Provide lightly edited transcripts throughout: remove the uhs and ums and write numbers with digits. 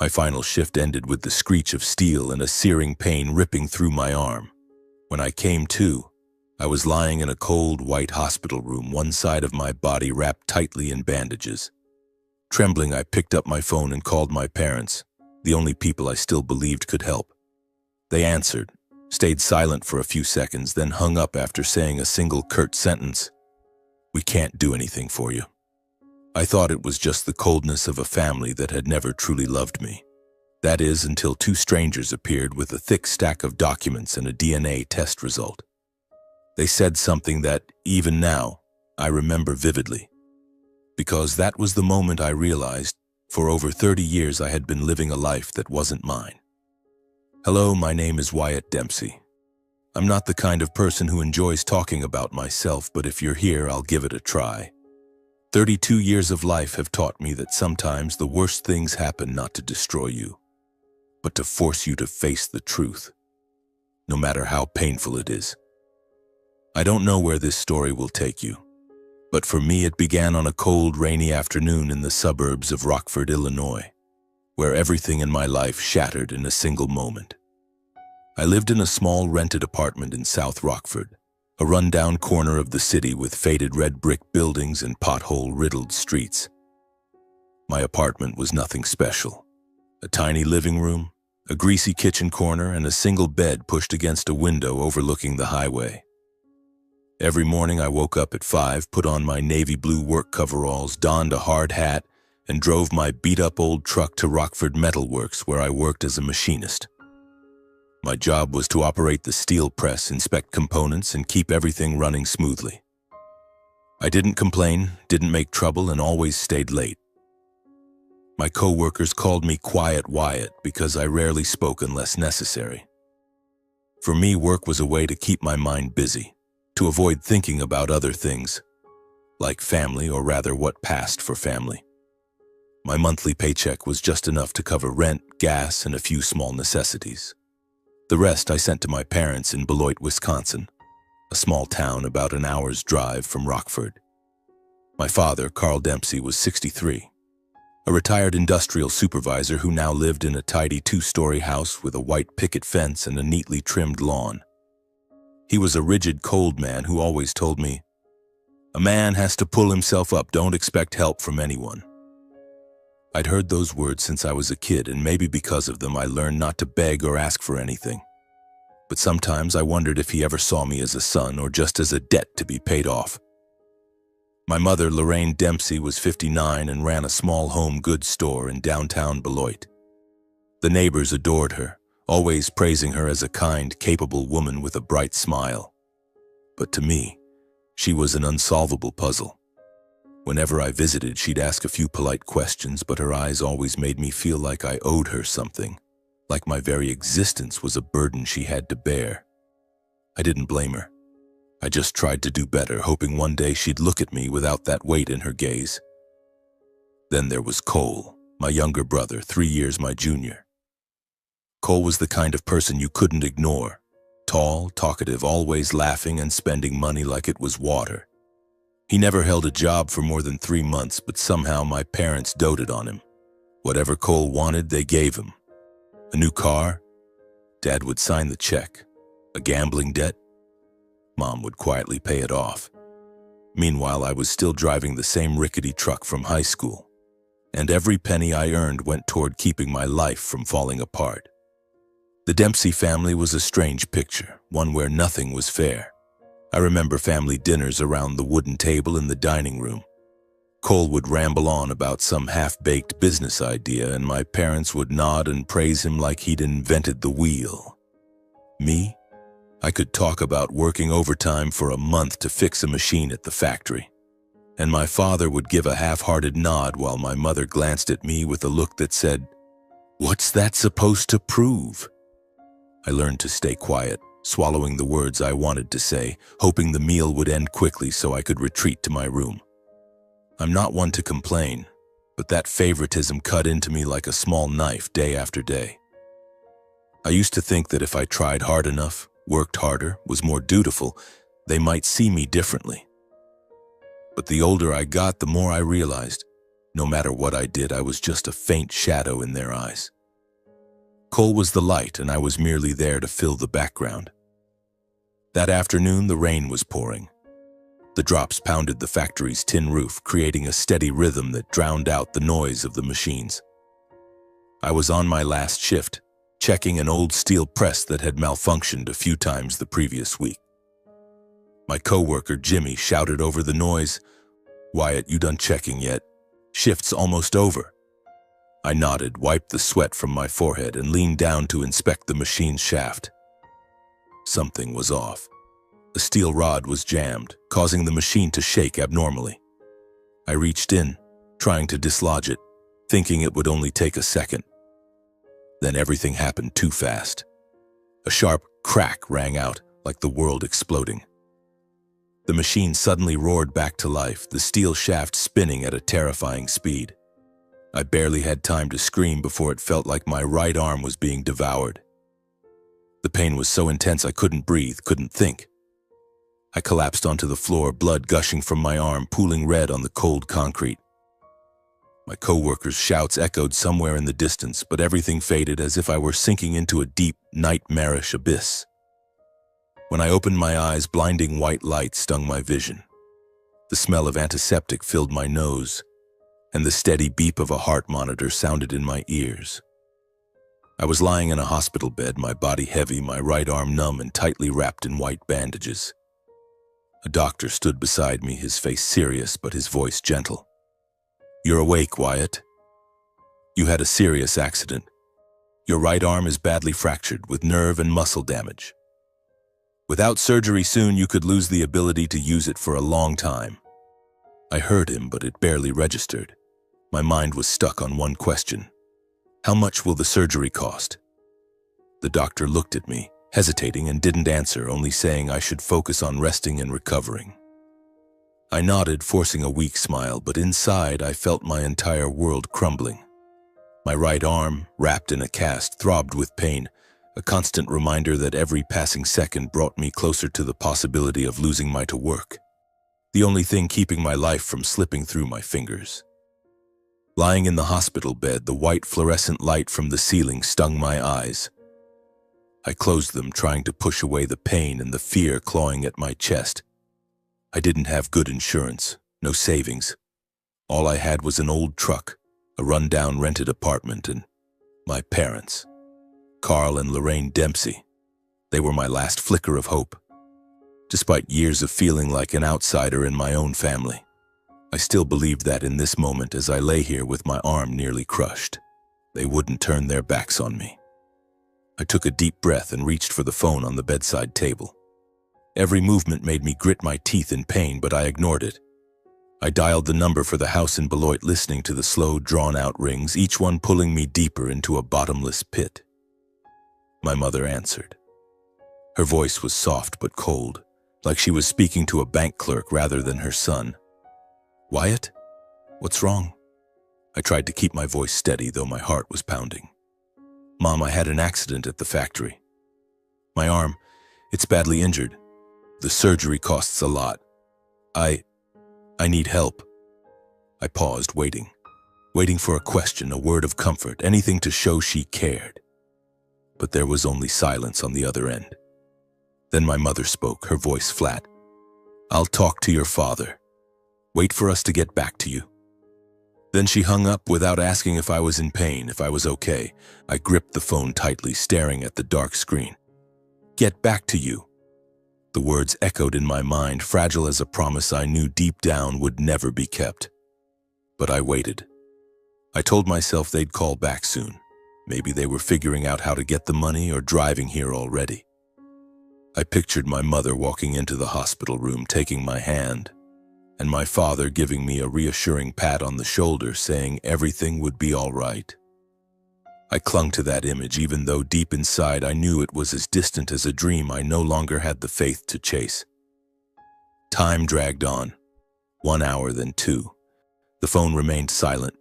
My final shift ended with the screech of steel and a searing pain ripping through my arm. When I came to, I was lying in a cold, white hospital room, one side of my body wrapped tightly in bandages. Trembling, I picked up my phone and called my parents, the only people I still believed could help. They answered, stayed silent for a few seconds, then hung up after saying a single curt sentence: "We can't do anything for you." I thought it was just the coldness of a family that had never truly loved me. That is, until two strangers appeared with a thick stack of documents and a DNA test result. They said something that, even now, I remember vividly. Because that was the moment I realized, for over 30 years I had been living a life that wasn't mine. Hello, my name is Wyatt Dempsey. I'm not the kind of person who enjoys talking about myself, but if you're here, I'll give it a try. 32 years of life have taught me that sometimes the worst things happen not to destroy you, but to force you to face the truth, no matter how painful it is. I don't know where this story will take you, but for me it began on a cold, rainy afternoon in the suburbs of Rockford, Illinois, where everything in my life shattered in a single moment. I lived in a small rented apartment in South Rockford, a run-down corner of the city with faded red brick buildings and pothole-riddled streets. My apartment was nothing special. A tiny living room, a greasy kitchen corner, and a single bed pushed against a window overlooking the highway. Every morning I woke up at 5, put on my navy blue work coveralls, donned a hard hat, and drove my beat-up old truck to Rockford Metal Works, where I worked as a machinist. My job was to operate the steel press, inspect components, and keep everything running smoothly. I didn't complain, didn't make trouble, and always stayed late. My co-workers called me Quiet Wyatt because I rarely spoke unless necessary. For me, work was a way to keep my mind busy, to avoid thinking about other things, like family, or rather what passed for family. My monthly paycheck was just enough to cover rent, gas, and a few small necessities. The rest I sent to my parents in Beloit, Wisconsin, a small town about an hour's drive from Rockford. My father, Carl Dempsey, was 63, a retired industrial supervisor who now lived in a tidy 2-story house with a white picket fence and a neatly trimmed lawn. He was a rigid, cold man who always told me, "A man has to pull himself up, don't expect help from anyone." I'd heard those words since I was a kid, and maybe because of them I learned not to beg or ask for anything. But sometimes I wondered if he ever saw me as a son or just as a debt to be paid off. My mother, Lorraine Dempsey, was 59 and ran a small home goods store in downtown Beloit. The neighbors adored her, always praising her as a kind, capable woman with a bright smile. But to me, she was an unsolvable puzzle. Whenever I visited, she'd ask a few polite questions, but her eyes always made me feel like I owed her something, like my very existence was a burden she had to bear. I didn't blame her. I just tried to do better, hoping one day she'd look at me without that weight in her gaze. Then there was Cole, my younger brother, 3 years my junior. Cole was the kind of person you couldn't ignore. Tall, talkative, always laughing and spending money like it was water. He never held a job for more than 3 months, but somehow my parents doted on him. Whatever Cole wanted, they gave him. A new car? Dad would sign the check. A gambling debt? Mom would quietly pay it off. Meanwhile, I was still driving the same rickety truck from high school, and every penny I earned went toward keeping my life from falling apart. The Dempsey family was a strange picture, one where nothing was fair. I remember family dinners around the wooden table in the dining room. Cole would ramble on about some half-baked business idea, and my parents would nod and praise him like he'd invented the wheel. Me? I could talk about working overtime for a month to fix a machine at the factory, and my father would give a half-hearted nod while my mother glanced at me with a look that said, "What's that supposed to prove?" I learned to stay quiet, swallowing the words I wanted to say, hoping the meal would end quickly so I could retreat to my room. I'm not one to complain, but that favoritism cut into me like a small knife day after day. I used to think that if I tried hard enough, worked harder, was more dutiful, they might see me differently. But the older I got, the more I realized No matter what I did, I was just a faint shadow in their eyes. Cole was the light, and I was merely there to fill the background. That afternoon, the rain was pouring. The drops pounded the factory's tin roof, creating a steady rhythm that drowned out the noise of the machines. I was on my last shift, checking an old steel press that had malfunctioned a few times the previous week. My coworker, Jimmy, shouted over the noise, "Wyatt, you done checking yet? Shift's almost over." I nodded, wiped the sweat from my forehead, and leaned down to inspect the machine's shaft. Something was off. A steel rod was jammed, causing the machine to shake abnormally. I reached in, trying to dislodge it, thinking it would only take a second. Then everything happened too fast. A sharp crack rang out, like the world exploding. The machine suddenly roared back to life, the steel shaft spinning at a terrifying speed. I barely had time to scream before it felt like my right arm was being devoured. The pain was so intense I couldn't breathe, couldn't think. I collapsed onto the floor, blood gushing from my arm, pooling red on the cold concrete. My coworkers' shouts echoed somewhere in the distance, but everything faded as if I were sinking into a deep, nightmarish abyss. When I opened my eyes, blinding white light stung my vision. The smell of antiseptic filled my nose, and the steady beep of a heart monitor sounded in my ears. I was lying in a hospital bed, my body heavy, my right arm numb and tightly wrapped in white bandages. A doctor stood beside me, his face serious but his voice gentle. "You're awake, Wyatt. You had a serious accident. Your right arm is badly fractured with nerve and muscle damage. Without surgery soon, you could lose the ability to use it for a long time." I heard him, but it barely registered. My mind was stuck on one question. How much will the surgery cost? The doctor looked at me, hesitating, and didn't answer, only saying I should focus on resting and recovering. I nodded, forcing a weak smile, but inside I felt my entire world crumbling. My right arm, wrapped in a cast, throbbed with pain, a constant reminder that every passing second brought me closer to the possibility of losing my work. The only thing keeping my life from slipping through my fingers. Lying in the hospital bed, the white fluorescent light from the ceiling stung my eyes. I closed them, trying to push away the pain and the fear clawing at my chest. I didn't have good insurance, no savings. All I had was an old truck, a rundown rented apartment, and my parents, Carl and Lorraine Dempsey. They were my last flicker of hope. Despite years of feeling like an outsider in my own family, I still believed that in this moment, as I lay here with my arm nearly crushed, they wouldn't turn their backs on me. I took a deep breath and reached for the phone on the bedside table. Every movement made me grit my teeth in pain, but I ignored it. I dialed the number for the house in Beloit, listening to the slow, drawn-out rings, each one pulling me deeper into a bottomless pit. My mother answered. Her voice was soft but cold, like she was speaking to a bank clerk rather than her son. "Wyatt? What's wrong?" I tried to keep my voice steady, though my heart was pounding. "Mom, I had an accident at the factory. My arm, it's badly injured. The surgery costs a lot. I need help." I paused, waiting for a question, a word of comfort, anything to show she cared. But there was only silence on the other end. Then my mother spoke, her voice flat. "I'll talk to your father. Wait for us to get back to you." Then she hung up without asking if I was in pain, if I was okay. I gripped the phone tightly, staring at the dark screen. "Get back to you." The words echoed in my mind, fragile as a promise I knew deep down would never be kept. But I waited. I told myself they'd call back soon. Maybe they were figuring out how to get the money or driving here already. I pictured my mother walking into the hospital room, taking my hand, and my father giving me a reassuring pat on the shoulder, saying everything would be all right. I clung to that image, even though deep inside I knew it was as distant as a dream I no longer had the faith to chase. Time dragged on. 1 hour, then 2. The phone remained silent.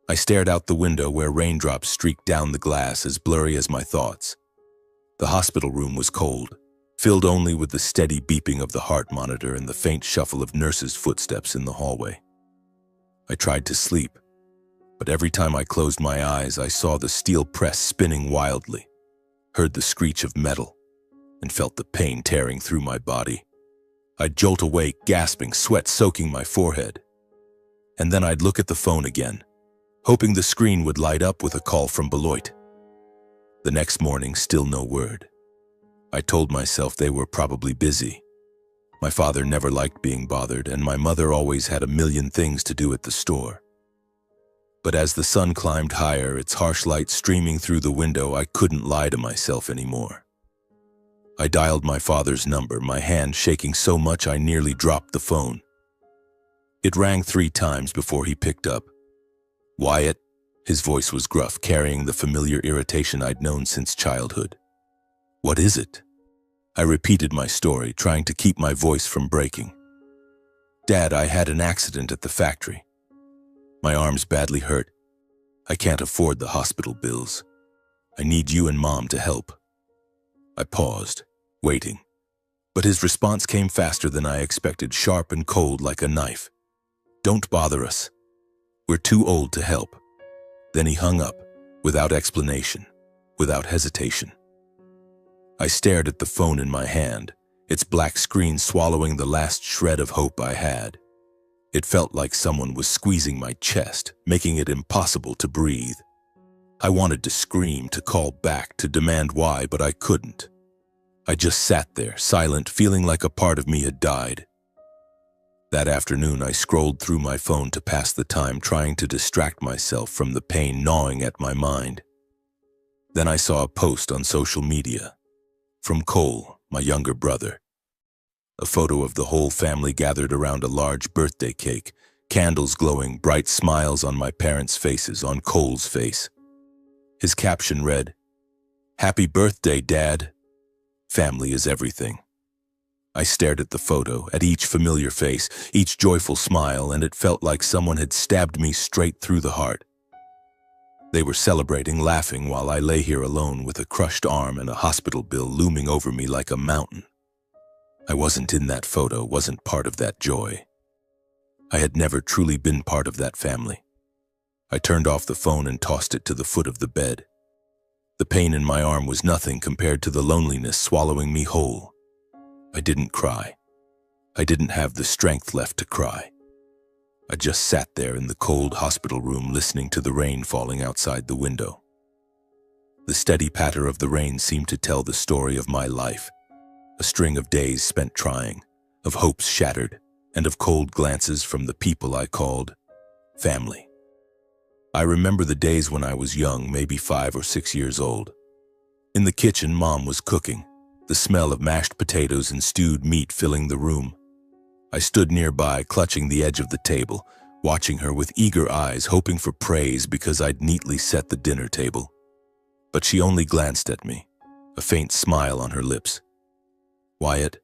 I stared out the window where raindrops streaked down the glass, as blurry as my thoughts. The hospital room was cold, filled only with the steady beeping of the heart monitor and the faint shuffle of nurses' footsteps in the hallway. I tried to sleep, but every time I closed my eyes, I saw the steel press spinning wildly, heard the screech of metal, and felt the pain tearing through my body. I'd jolt awake, gasping, sweat soaking my forehead. And then I'd look at the phone again, hoping the screen would light up with a call from Beloit. The next morning, still no word. I told myself they were probably busy. My father never liked being bothered, and my mother always had a million things to do at the store. But as the sun climbed higher, its harsh light streaming through the window, I couldn't lie to myself anymore. I dialed my father's number, my hand shaking so much I nearly dropped the phone. It rang 3 times before he picked up. "Wyatt?" His voice was gruff, carrying the familiar irritation I'd known since childhood. "What is it?" I repeated my story, trying to keep my voice from breaking. "Dad, I had an accident at the factory. My arm's badly hurt. I can't afford the hospital bills. I need you and Mom to help." I paused, waiting. But his response came faster than I expected, sharp and cold like a knife. "Don't bother us. We're too old to help." Then he hung up, without explanation, without hesitation. I stared at the phone in my hand, its black screen swallowing the last shred of hope I had. It felt like someone was squeezing my chest, making it impossible to breathe. I wanted to scream, to call back, to demand why, but I couldn't. I just sat there, silent, feeling like a part of me had died. That afternoon, I scrolled through my phone to pass the time, trying to distract myself from the pain gnawing at my mind. Then I saw a post on social media from Cole, my younger brother. A photo of the whole family gathered around a large birthday cake, candles glowing, bright smiles on my parents' faces, on Cole's face. His caption read, "Happy birthday, Dad. Family is everything." I stared at the photo, at each familiar face, each joyful smile, and it felt like someone had stabbed me straight through the heart. They were celebrating, laughing, while I lay here alone with a crushed arm and a hospital bill looming over me like a mountain. I wasn't in that photo, wasn't part of that joy. I had never truly been part of that family. I turned off the phone and tossed it to the foot of the bed. The pain in my arm was nothing compared to the loneliness swallowing me whole. I didn't cry. I didn't have the strength left to cry. I just sat there in the cold hospital room listening to the rain falling outside the window. The steady patter of the rain seemed to tell the story of my life, a string of days spent trying, of hopes shattered, and of cold glances from the people I called family. I remember the days when I was young, maybe 5 or 6 years old. In the kitchen, Mom was cooking, the smell of mashed potatoes and stewed meat filling the room. I stood nearby, clutching the edge of the table, watching her with eager eyes, hoping for praise because I'd neatly set the dinner table. But she only glanced at me, a faint smile on her lips. "Wyatt,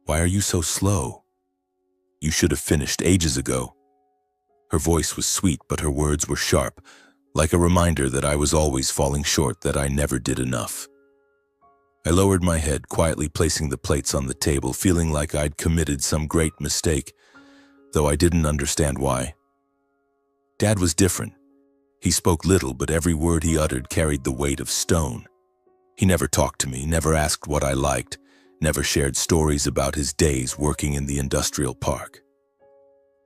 why are you so slow? You should have finished ages ago." Her voice was sweet, but her words were sharp, like a reminder that I was always falling short, that I never did enough. I lowered my head, quietly placing the plates on the table, feeling like I'd committed some great mistake, though I didn't understand why. Dad was different. He spoke little, but every word he uttered carried the weight of stone. He never talked to me, never asked what I liked, never shared stories about his days working in the industrial park.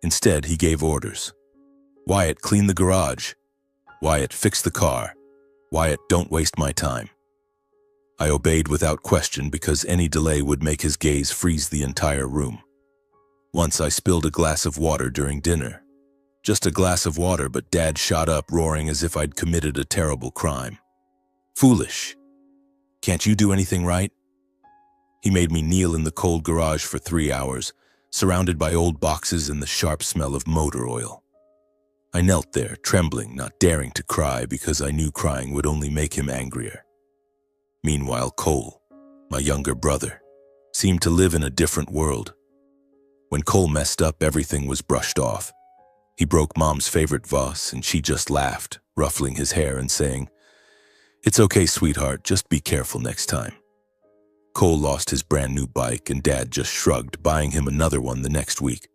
Instead, he gave orders. "Wyatt, clean the garage. Wyatt, fix the car. Wyatt, don't waste my time." I obeyed without question because any delay would make his gaze freeze the entire room. Once I spilled a glass of water during dinner. Just a glass of water, but Dad shot up, roaring as if I'd committed a terrible crime. "Foolish. Can't you do anything right?" He made me kneel in the cold garage for 3 hours, surrounded by old boxes and the sharp smell of motor oil. I knelt there, trembling, not daring to cry because I knew crying would only make him angrier. Meanwhile, Cole, my younger brother, seemed to live in a different world. When Cole messed up, everything was brushed off. He broke Mom's favorite vase, and she just laughed, ruffling his hair and saying, "It's okay, sweetheart, just be careful next time." Cole lost his brand new bike, and Dad just shrugged, buying him another one the next week.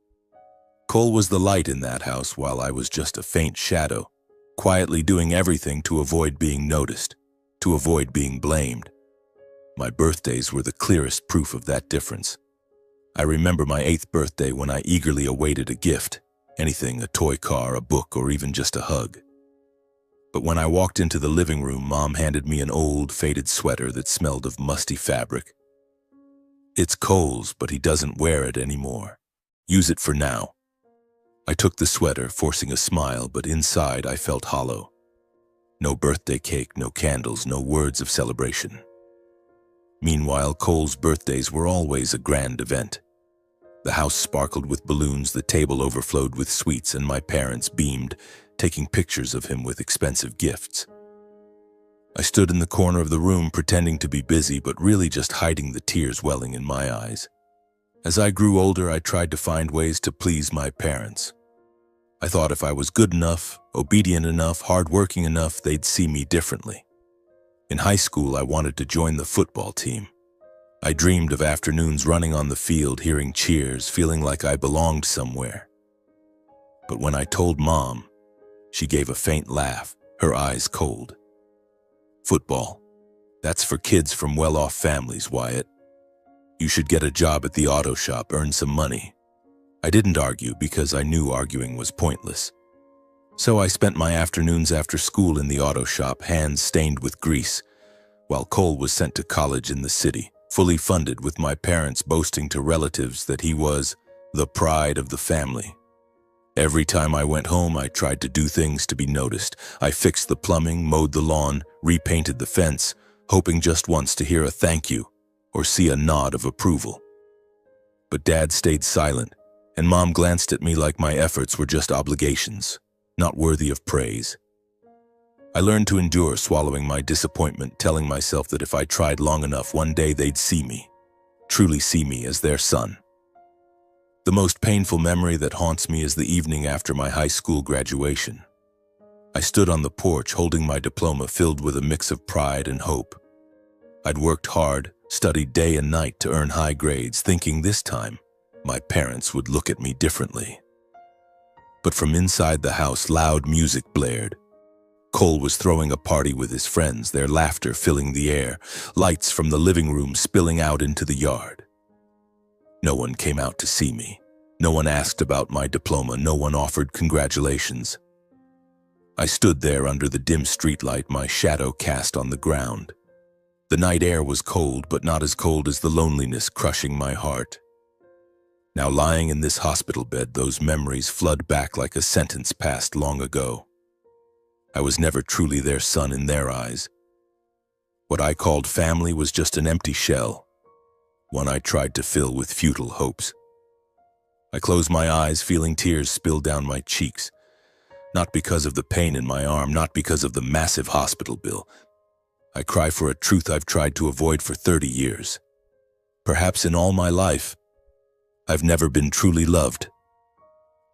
Cole was the light in that house, while I was just a faint shadow, quietly doing everything to avoid being noticed, to avoid being blamed. My birthdays were the clearest proof of that difference. I remember my 8th birthday when I eagerly awaited a gift, anything, a toy car, a book, or even just a hug. But when I walked into the living room, Mom handed me an old, faded sweater that smelled of musty fabric. "It's Cole's, but he doesn't wear it anymore. Use it for now." I took the sweater, forcing a smile, but inside I felt hollow. No birthday cake, no candles, no words of celebration. Meanwhile, Cole's birthdays were always a grand event. The house sparkled with balloons, the table overflowed with sweets, and my parents beamed, taking pictures of him with expensive gifts. I stood in the corner of the room pretending to be busy, but really just hiding the tears welling in my eyes. As I grew older, I tried to find ways to please my parents. I thought if I was good enough, obedient enough, hardworking enough, they'd see me differently. In high school, I wanted to join the football team. I dreamed of afternoons running on the field, hearing cheers, feeling like I belonged somewhere. But when I told Mom, she gave a faint laugh, her eyes cold. "Football, that's for kids from well-off families, Wyatt. You should get a job at the auto shop, earn some money." I didn't argue because I knew arguing was pointless. So I spent my afternoons after school in the auto shop, hands stained with grease, while Cole was sent to college in the city, fully funded, with my parents boasting to relatives that he was the pride of the family. Every time I went home, I tried to do things to be noticed. I fixed the plumbing, mowed the lawn, repainted the fence, hoping just once to hear a thank you or see a nod of approval. But Dad stayed silent, and Mom glanced at me like my efforts were just obligations, not worthy of praise. I learned to endure swallowing my disappointment, telling myself that if I tried long enough, one day they'd see me, truly see me as their son. The most painful memory that haunts me is the evening after my high school graduation. I stood on the porch holding my diploma, filled with a mix of pride and hope. I'd worked hard, studied day and night to earn high grades, thinking this time my parents would look at me differently. But from inside the house, loud music blared. Cole was throwing a party with his friends, their laughter filling the air, lights from the living room spilling out into the yard. No one came out to see me. No one asked about my diploma. No one offered congratulations. I stood there under the dim streetlight, my shadow cast on the ground. The night air was cold, but not as cold as the loneliness crushing my heart. Now, lying in this hospital bed, those memories flood back like a sentence passed long ago. I was never truly their son in their eyes. What I called family was just an empty shell, one I tried to fill with futile hopes. I closed my eyes, feeling tears spill down my cheeks, not because of the pain in my arm, not because of the massive hospital bill. I cry for a truth I've tried to avoid for 30 years. Perhaps in all my life, I've never been truly loved.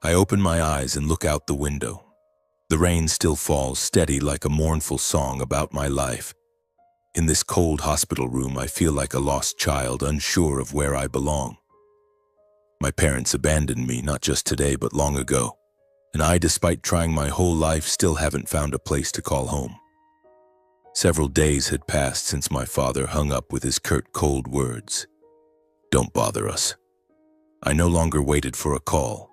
I open my eyes and look out the window. The rain still falls, steady like a mournful song about my life. In this cold hospital room, I feel like a lost child, unsure of where I belong. My parents abandoned me, not just today, but long ago. And I, despite trying my whole life, still haven't found a place to call home. Several days had passed since my father hung up with his curt, cold words. "Don't bother us." I no longer waited for a call.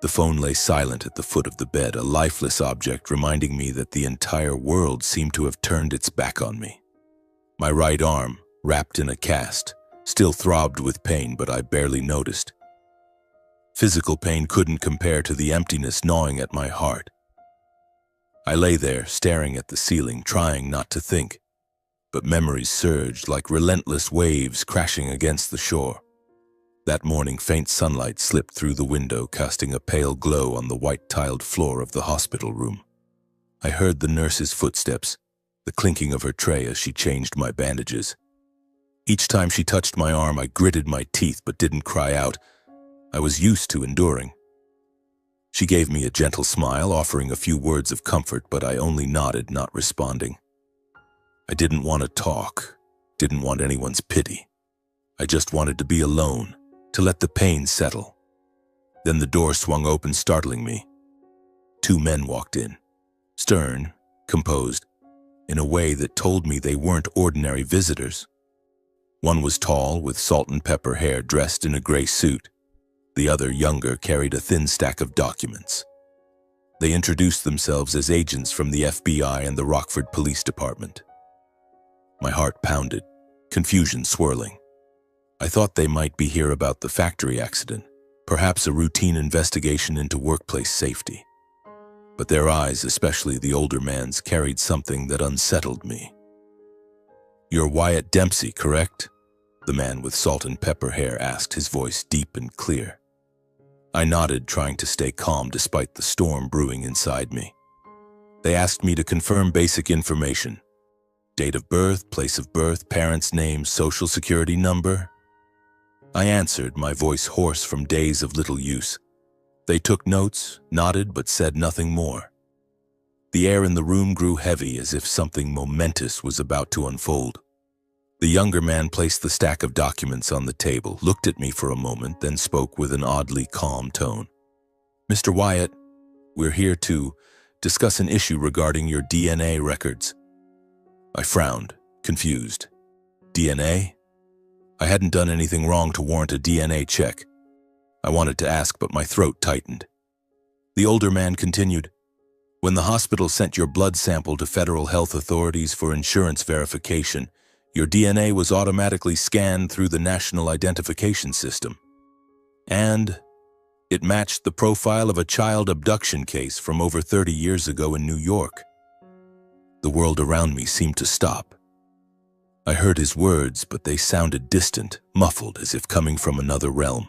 The phone lay silent at the foot of the bed, a lifeless object reminding me that the entire world seemed to have turned its back on me. My right arm, wrapped in a cast, still throbbed with pain, but I barely noticed. Physical pain couldn't compare to the emptiness gnawing at my heart. I lay there, staring at the ceiling, trying not to think, but memories surged like relentless waves crashing against the shore. That morning, faint sunlight slipped through the window, casting a pale glow on the white-tiled floor of the hospital room. I heard the nurse's footsteps, the clinking of her tray as she changed my bandages. Each time she touched my arm, I gritted my teeth but didn't cry out. I was used to enduring. She gave me a gentle smile, offering a few words of comfort, but I only nodded, not responding. I didn't want to talk, didn't want anyone's pity. I just wanted to be alone, to let the pain settle. Then the door swung open, startling me. 2 men walked in. stern, composed, in a way that told me they weren't ordinary visitors. One was tall, with salt and pepper hair, dressed in a gray suit. The other, younger, carried a thin stack of documents. They introduced themselves as agents from the FBI and the Rockford Police Department. My heart pounded, confusion swirling. I thought they might be here about the factory accident, perhaps a routine investigation into workplace safety. But their eyes, especially the older man's, carried something that unsettled me. "You're Wyatt Dempsey, correct?" the man with salt and pepper hair asked, his voice deep and clear. I nodded, trying to stay calm despite the storm brewing inside me. They asked me to confirm basic information: date of birth, place of birth, parents' names, social security number. I answered, my voice hoarse from days of little use. They took notes, nodded, but said nothing more. The air in the room grew heavy, as if something momentous was about to unfold. The younger man placed the stack of documents on the table, looked at me for a moment, then spoke with an oddly calm tone. "Mr. Wyatt, we're here to discuss an issue regarding your DNA records." I frowned, confused. DNA? I hadn't done anything wrong to warrant a DNA check. I wanted to ask, but my throat tightened. The older man continued, "When the hospital sent your blood sample to federal health authorities for insurance verification, your DNA was automatically scanned through the National Identification System. And it matched the profile of a child abduction case from over 30 years ago in New York." The world around me seemed to stop. I heard his words, but they sounded distant, muffled, as if coming from another realm.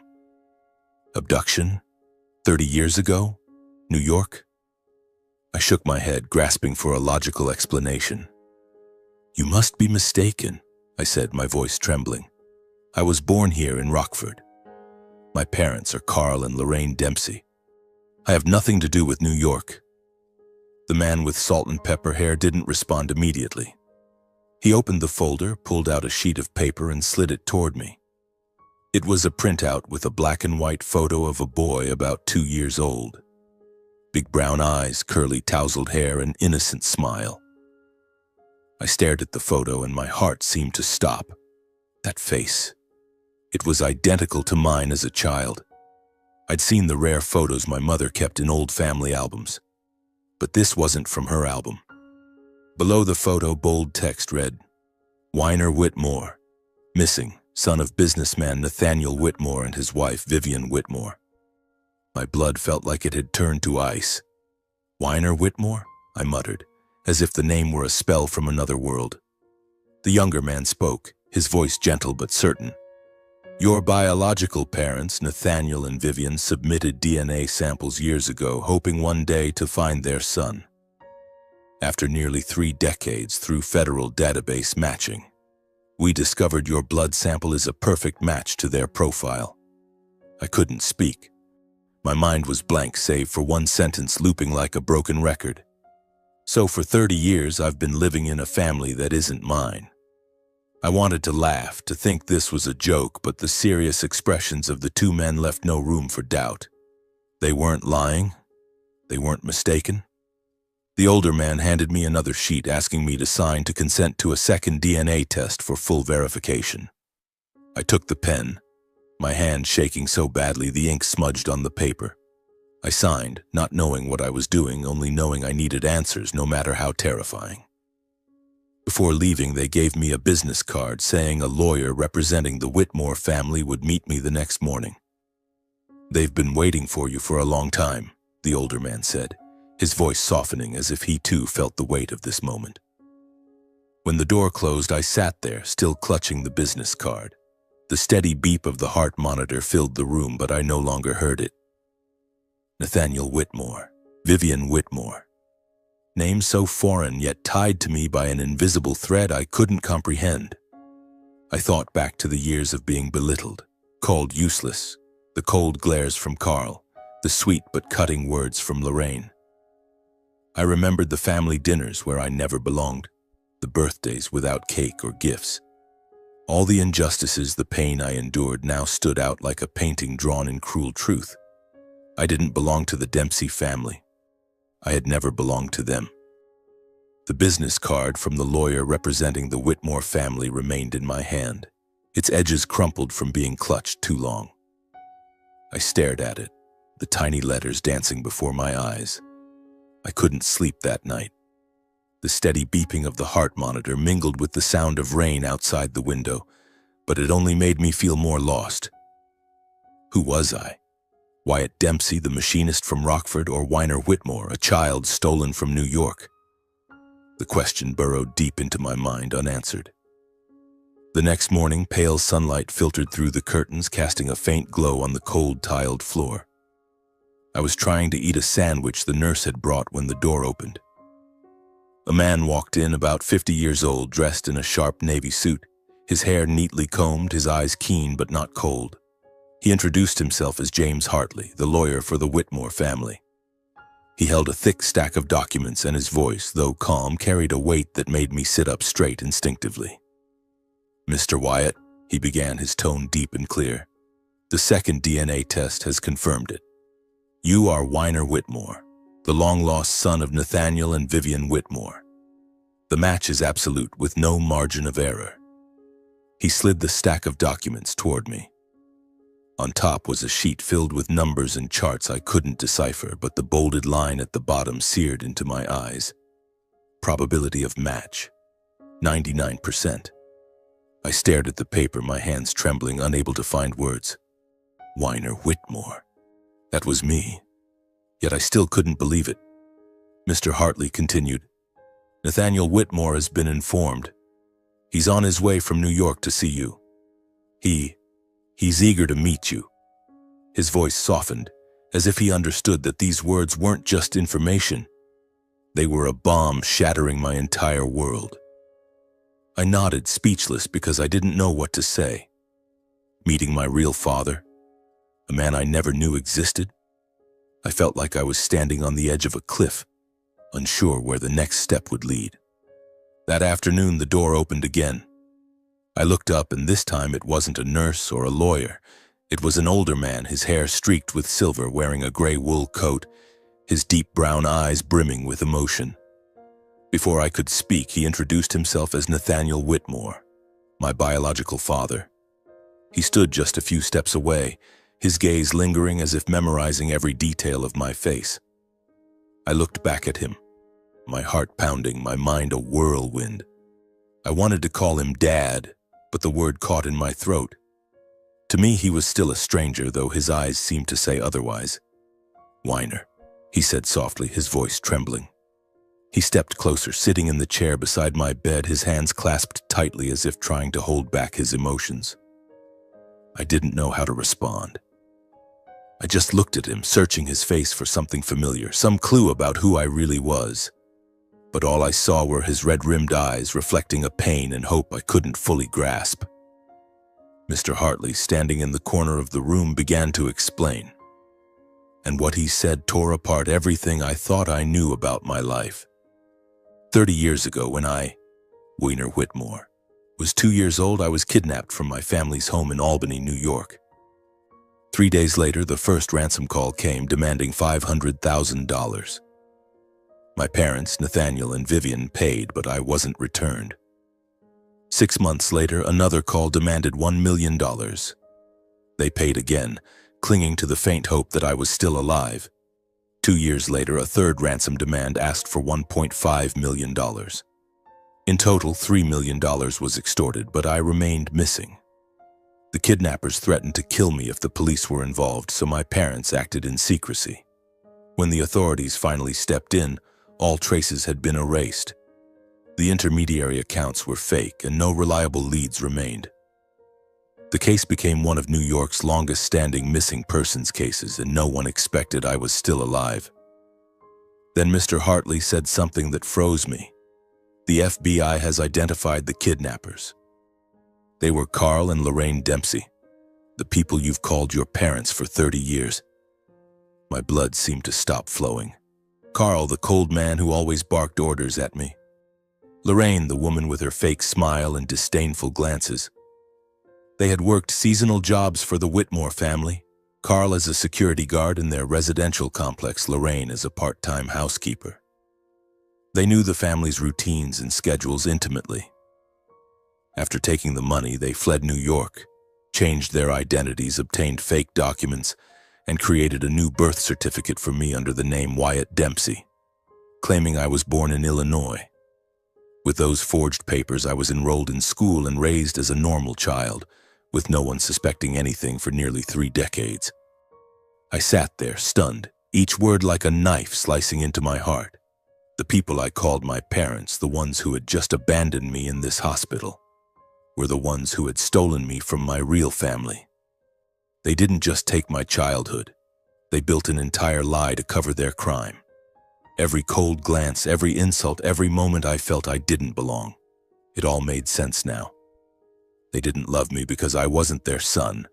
Abduction? 30 years ago? New York? I shook my head, grasping for a logical explanation. "You must be mistaken," I said, my voice trembling. "I was born here in Rockford. My parents are Carl and Lorraine Dempsey. I have nothing to do with New York." The man with salt and pepper hair didn't respond immediately. He opened the folder, pulled out a sheet of paper, and slid it toward me. It was a printout with a black and white photo of a boy about 2 years old. Big brown eyes, curly tousled hair, an innocent smile. I stared at the photo and my heart seemed to stop. That face. It was identical to mine as a child. I'd seen the rare photos my mother kept in old family albums. But this wasn't from her album. Below the photo, bold text read, "Weiner Whitmore, missing, son of businessman Nathaniel Whitmore and his wife Vivian Whitmore." My blood felt like it had turned to ice. "Weiner Whitmore?" I muttered, as if the name were a spell from another world. The younger man spoke, his voice gentle but certain. "Your biological parents, Nathaniel and Vivian, submitted DNA samples years ago, hoping one day to find their son. After nearly 3 decades through federal database matching, we discovered your blood sample is a perfect match to their profile." I couldn't speak. My mind was blank save for one sentence looping like a broken record. "So for 30 years I've been living in a family that isn't mine." I wanted to laugh, to think this was a joke, but the serious expressions of the 2 men left no room for doubt. They weren't lying. They weren't mistaken. The older man handed me another sheet, asking me to sign to consent to a second DNA test for full verification. I took the pen, my hand shaking so badly the ink smudged on the paper. I signed, not knowing what I was doing, only knowing I needed answers, no matter how terrifying. Before leaving, they gave me a business card saying a lawyer representing the Whitmore family would meet me the next morning. "They've been waiting for you for a long time," the older man said, his voice softening as if he too felt the weight of this moment. When the door closed, I sat there, still clutching the business card. The steady beep of the heart monitor filled the room, but I no longer heard it. Nathaniel Whitmore, Vivian Whitmore. Names so foreign, yet tied to me by an invisible thread I couldn't comprehend. I thought back to the years of being belittled, called useless, the cold glares from Carl, the sweet but cutting words from Lorraine. I remembered the family dinners where I never belonged, the birthdays without cake or gifts. All the injustices, the pain I endured now stood out like a painting drawn in cruel truth. I didn't belong to the Dempsey family. I had never belonged to them. The business card from the lawyer representing the Whitmore family remained in my hand, its edges crumpled from being clutched too long. I stared at it, the tiny letters dancing before my eyes. I couldn't sleep that night. The steady beeping of the heart monitor mingled with the sound of rain outside the window, but it only made me feel more lost. Who was I? Wyatt Dempsey, the machinist from Rockford, or Weiner Whitmore, a child stolen from New York? The question burrowed deep into my mind unanswered. The next morning, pale sunlight filtered through the curtains, casting a faint glow on the cold, tiled floor. I was trying to eat a sandwich the nurse had brought when the door opened. A man walked in, about 50 years old, dressed in a sharp navy suit, his hair neatly combed, his eyes keen but not cold. He introduced himself as James Hartley, the lawyer for the Whitmore family. He held a thick stack of documents, and his voice, though calm, carried a weight that made me sit up straight instinctively. "Mr. Wyatt," he began, his tone deep and clear, "the second DNA test has confirmed it. You are Weiner Whitmore, the long-lost son of Nathaniel and Vivian Whitmore. The match is absolute, with no margin of error." He slid the stack of documents toward me. On top was a sheet filled with numbers and charts I couldn't decipher, but the bolded line at the bottom seared into my eyes. Probability of match, 99%. I stared at the paper, my hands trembling, unable to find words. Weiner Whitmore. That was me. Yet I still couldn't believe it. Mr. Hartley continued, "Nathaniel Whitmore has been informed. He's on his way from New York to see you. He's eager to meet you." His voice softened, as if he understood that these words weren't just information. They were a bomb shattering my entire world. I nodded, speechless, because I didn't know what to say. Meeting my real father, a man I never knew existed? I felt like I was standing on the edge of a cliff, unsure where the next step would lead. That afternoon, the door opened again. I looked up, and this time it wasn't a nurse or a lawyer. It was an older man, his hair streaked with silver, wearing a gray wool coat, his deep brown eyes brimming with emotion. Before I could speak, he introduced himself as Nathaniel Whitmore, my biological father. He stood just a few steps away, his gaze lingering as if memorizing every detail of my face. I looked back at him, my heart pounding, my mind a whirlwind. I wanted to call him Dad, but the word caught in my throat. To me, he was still a stranger, though his eyes seemed to say otherwise. "Weiner," he said softly, his voice trembling. He stepped closer, sitting in the chair beside my bed, his hands clasped tightly as if trying to hold back his emotions. I didn't know how to respond. I just looked at him, searching his face for something familiar, some clue about who I really was. But all I saw were his red-rimmed eyes, reflecting a pain and hope I couldn't fully grasp. Mr. Hartley, standing in the corner of the room, began to explain. And what he said tore apart everything I thought I knew about my life. 30 years ago, when I, Weiner Whitmore, was 2 years old, I was kidnapped from my family's home in Albany, New York. 3 days later, the first ransom call came, demanding $500,000. My parents, Nathaniel and Vivian, paid, but I wasn't returned. 6 months later, another call demanded $1 million. They paid again, clinging to the faint hope that I was still alive. 2 years later, a third ransom demand asked for $1.5 million. In total, $3 million was extorted, but I remained missing. The kidnappers threatened to kill me if the police were involved, so my parents acted in secrecy. When the authorities finally stepped in, all traces had been erased. The intermediary accounts were fake, and no reliable leads remained. The case became one of New York's longest-standing missing persons cases, and no one expected I was still alive. Then Mr. Hartley said something that froze me. The FBI has identified the kidnappers. They were Carl and Lorraine Dempsey, the people you've called your parents for 30 years. My blood seemed to stop flowing. Carl, the cold man who always barked orders at me. Lorraine, the woman with her fake smile and disdainful glances. They had worked seasonal jobs for the Whitmore family, Carl as a security guard in their residential complex, Lorraine as a part-time housekeeper. They knew the family's routines and schedules intimately. After taking the money, they fled New York, changed their identities, obtained fake documents, and created a new birth certificate for me under the name Wyatt Dempsey, claiming I was born in Illinois. With those forged papers, I was enrolled in school and raised as a normal child, with no one suspecting anything for nearly 3 decades. I sat there, stunned, each word like a knife slicing into my heart. The people I called my parents, the ones who had just abandoned me in this hospital, were the ones who had stolen me from my real family. They didn't just take my childhood. They built an entire lie to cover their crime. Every cold glance, every insult, every moment I felt I didn't belong. It all made sense now. They didn't love me because I wasn't their son.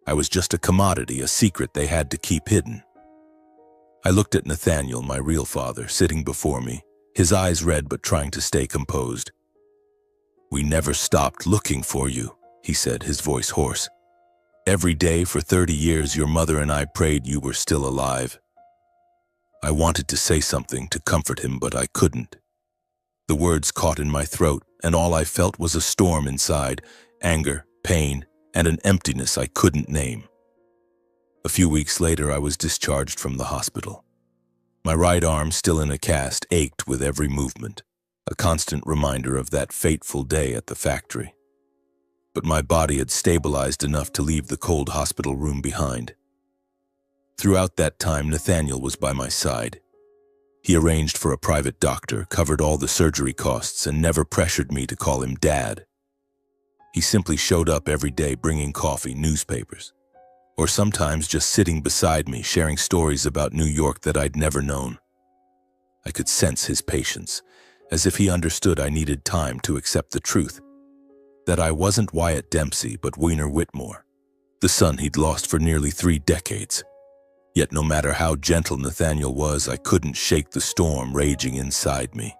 I was just a commodity, a secret they had to keep hidden. I looked at Nathaniel, my real father, sitting before me, his eyes red but trying to stay composed. "We never stopped looking for you," he said, his voice hoarse. "Every day for 30 years, your mother and I prayed you were still alive." I wanted to say something to comfort him, but I couldn't. The words caught in my throat, and all I felt was a storm inside, anger, pain, and an emptiness I couldn't name. A few weeks later, I was discharged from the hospital. My right arm, still in a cast, ached with every movement, a constant reminder of that fateful day at the factory. But my body had stabilized enough to leave the cold hospital room behind. Throughout that time, Nathaniel was by my side. He arranged for a private doctor, covered all the surgery costs, and never pressured me to call him Dad. He simply showed up every day bringing coffee, newspapers, or sometimes just sitting beside me, sharing stories about New York that I'd never known. I could sense his patience, as if he understood I needed time to accept the truth, that I wasn't Wyatt Dempsey but Weiner Whitmore, the son he'd lost for nearly 3 decades. Yet no matter how gentle Nathaniel was, I couldn't shake the storm raging inside me.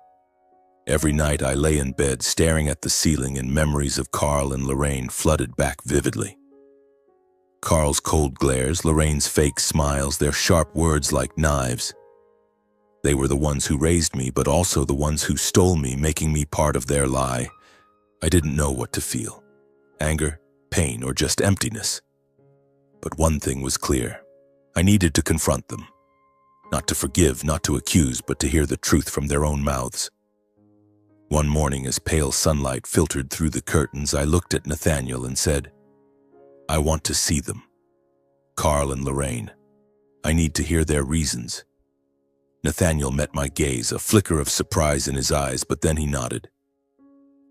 Every night I lay in bed staring at the ceiling, and memories of Carl and Lorraine flooded back vividly. Carl's cold glares, Lorraine's fake smiles, their sharp words like knives. They were the ones who raised me, but also the ones who stole me, making me part of their lie. I didn't know what to feel: anger, pain, or just emptiness. But one thing was clear. I needed to confront them. Not to forgive, not to accuse, but to hear the truth from their own mouths. One morning, as pale sunlight filtered through the curtains, I looked at Nathaniel and said, "I want to see them. Carl and Lorraine. I need to hear their reasons." Nathaniel met my gaze, a flicker of surprise in his eyes, but then he nodded.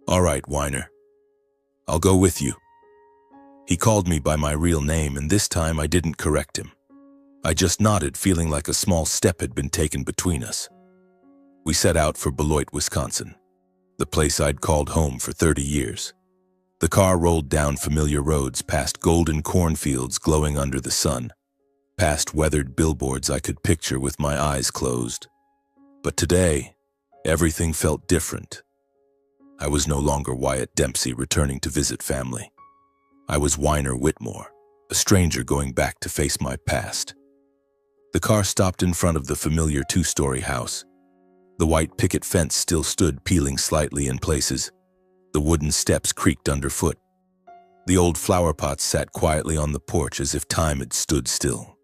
"All right, Weiner. I'll go with you." He called me by my real name, and this time I didn't correct him. I just nodded, feeling like a small step had been taken between us. We set out for Beloit, Wisconsin, the place I'd called home for 30 years. The car rolled down familiar roads, past golden cornfields glowing under the sun, past weathered billboards I could picture with my eyes closed. But today, everything felt different. I was no longer Wyatt Dempsey returning to visit family. I was Weiner Whitmore, a stranger going back to face my past. The car stopped in front of the familiar 2-story house. The white picket fence still stood, peeling slightly in places. The wooden steps creaked underfoot. The old flower pots sat quietly on the porch as if time had stood still.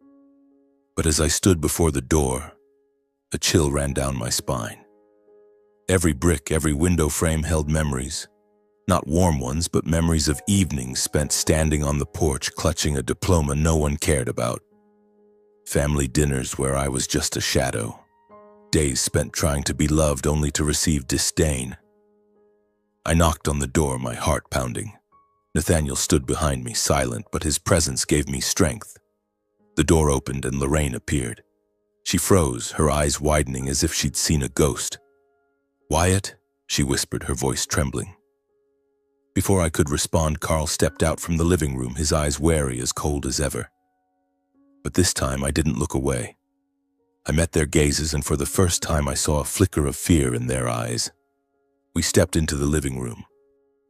But as I stood before the door, a chill ran down my spine. Every brick, every window frame held memories. Not warm ones, but memories of evenings spent standing on the porch, clutching a diploma no one cared about. Family dinners where I was just a shadow. Days spent trying to be loved only to receive disdain. I knocked on the door, my heart pounding. Nathaniel stood behind me, silent, but his presence gave me strength. The door opened and Lorraine appeared. She froze, her eyes widening as if she'd seen a ghost. "Wyatt," she whispered, her voice trembling. Before I could respond, Carl stepped out from the living room, his eyes wary, as cold as ever. But this time I didn't look away. I met their gazes, and for the first time I saw a flicker of fear in their eyes. We stepped into the living room.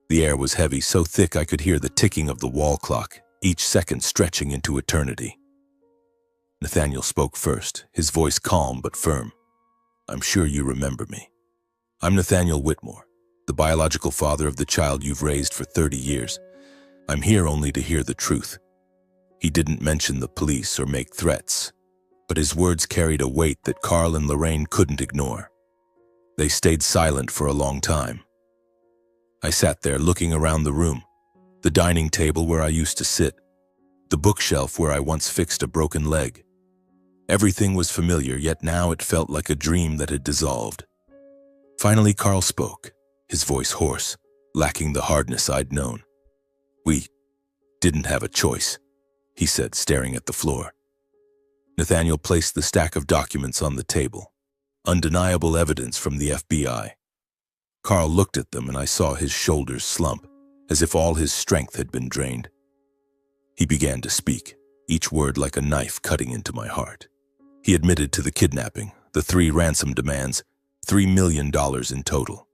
The air was heavy, so thick I could hear the ticking of the wall clock, each second stretching into eternity. Nathaniel spoke first, his voice calm but firm. "I'm sure you remember me. I'm Nathaniel Whitmore, the biological father of the child you've raised for 30 years. I'm here only to hear the truth. He didn't mention the police or make threats, but his words carried a weight that Carl and Lorraine couldn't ignore. They stayed silent for a long time. I sat there looking around the room, the dining table where I used to sit, the bookshelf where I once fixed a broken leg. Everything was familiar, yet now it felt like a dream that had dissolved. Finally, Carl spoke, his voice hoarse, lacking the hardness I'd known. "We didn't have a choice," he said, staring at the floor. Nathaniel placed the stack of documents on the table, undeniable evidence from the FBI. Carl looked at them and I saw his shoulders slump, as if all his strength had been drained. He began to speak, each word like a knife cutting into my heart. He admitted to the kidnapping, the 3 ransom demands, $3 million in total.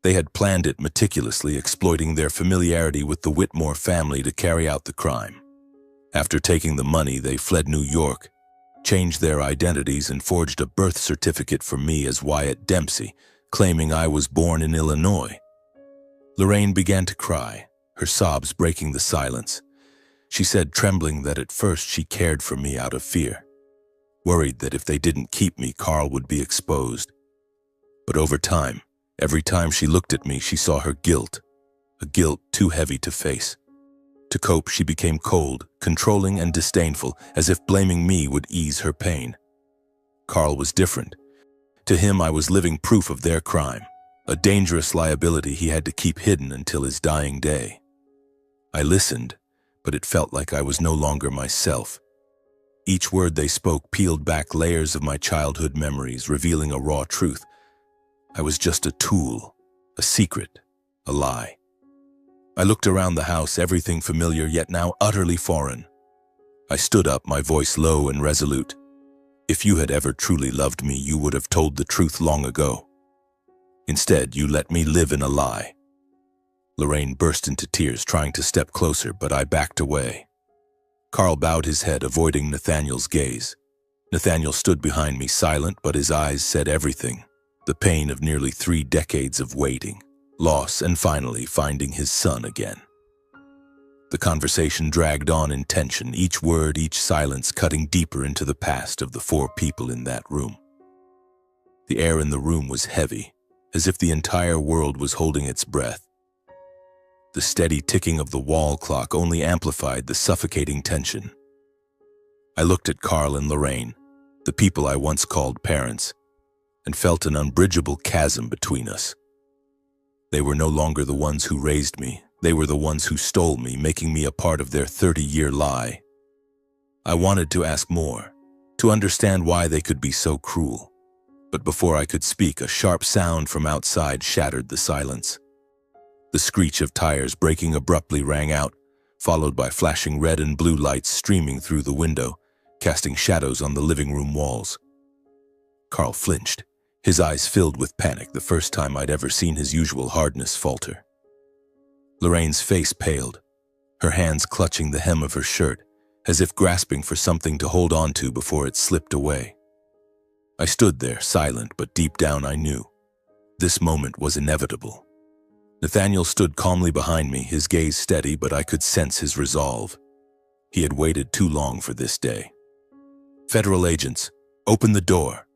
They had planned it meticulously, exploiting their familiarity with the Whitmore family to carry out the crime. After taking the money, they fled New York, changed their identities, and forged a birth certificate for me as Wyatt Dempsey, claiming I was born in Illinois. Lorraine began to cry, her sobs breaking the silence. She said, trembling, that at first she cared for me out of fear, worried that if they didn't keep me, Carl would be exposed. But over time, every time she looked at me, she saw her guilt, a guilt too heavy to face. To cope, she became cold, controlling, and disdainful, as if blaming me would ease her pain. Carl was different. To him, I was living proof of their crime, a dangerous liability he had to keep hidden until his dying day. I listened, but it felt like I was no longer myself. Each word they spoke peeled back layers of my childhood memories, revealing a raw truth. I was just a tool, a secret, a lie. I looked around the house, everything familiar yet now utterly foreign. I stood up, my voice low and resolute. "If you had ever truly loved me, you would have told the truth long ago. Instead, you let me live in a lie." Lorraine burst into tears, trying to step closer, but I backed away. Carl bowed his head, avoiding Nathaniel's gaze. Nathaniel stood behind me, silent, but his eyes said everything. The pain of nearly 3 decades of waiting, loss, and finally finding his son again. The conversation dragged on in tension, each word, each silence cutting deeper into the past of the 4 people in that room. The air in the room was heavy, as if the entire world was holding its breath. The steady ticking of the wall clock only amplified the suffocating tension. I looked at Carl and Lorraine, the people I once called parents, and felt an unbridgeable chasm between us. They were no longer the ones who raised me. They were the ones who stole me, making me a part of their 30-year lie. I wanted to ask more, to understand why they could be so cruel. But before I could speak, a sharp sound from outside shattered the silence. The screech of tires braking abruptly rang out, followed by flashing red and blue lights streaming through the window, casting shadows on the living room walls. Carl flinched, his eyes filled with panic, the first time I'd ever seen his usual hardness falter. Lorraine's face paled, her hands clutching the hem of her shirt, as if grasping for something to hold on to before it slipped away. I stood there, silent, but deep down I knew. This moment was inevitable. Nathaniel stood calmly behind me, his gaze steady, but I could sense his resolve. He had waited too long for this day. "Federal agents, open the door."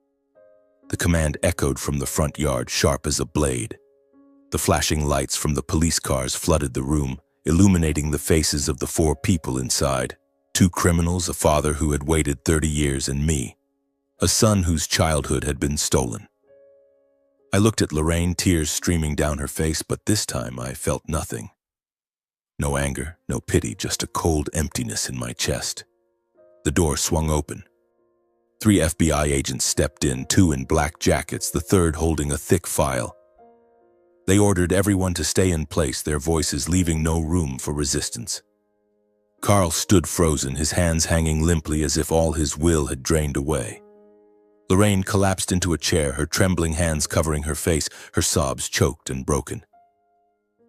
The command echoed from the front yard, sharp as a blade. The flashing lights from the police cars flooded the room, illuminating the faces of the 4 people inside. 2 criminals, a father who had waited 30 years, and me, a son whose childhood had been stolen. I looked at Lorraine, tears streaming down her face, but this time I felt nothing. No anger, no pity, just a cold emptiness in my chest. The door swung open. 3 FBI agents stepped in, 2 in black jackets, the 3rd holding a thick file. They ordered everyone to stay in place, their voices leaving no room for resistance. Carl stood frozen, his hands hanging limply as if all his will had drained away. Lorraine collapsed into a chair, her trembling hands covering her face, her sobs choked and broken.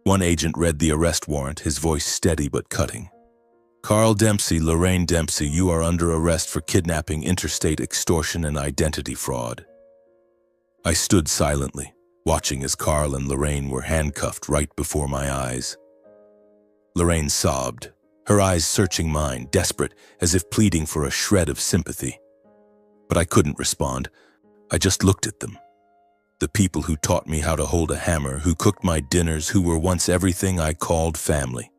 One agent read the arrest warrant, his voice steady but cutting. "Carl Dempsey, Lorraine Dempsey, you are under arrest for kidnapping, interstate extortion, and identity fraud." I stood silently, watching as Carl and Lorraine were handcuffed right before my eyes. Lorraine sobbed, her eyes searching mine, desperate, as if pleading for a shred of sympathy. But I couldn't respond. I just looked at them. The people who taught me how to hold a hammer, who cooked my dinners, who were once everything I called family.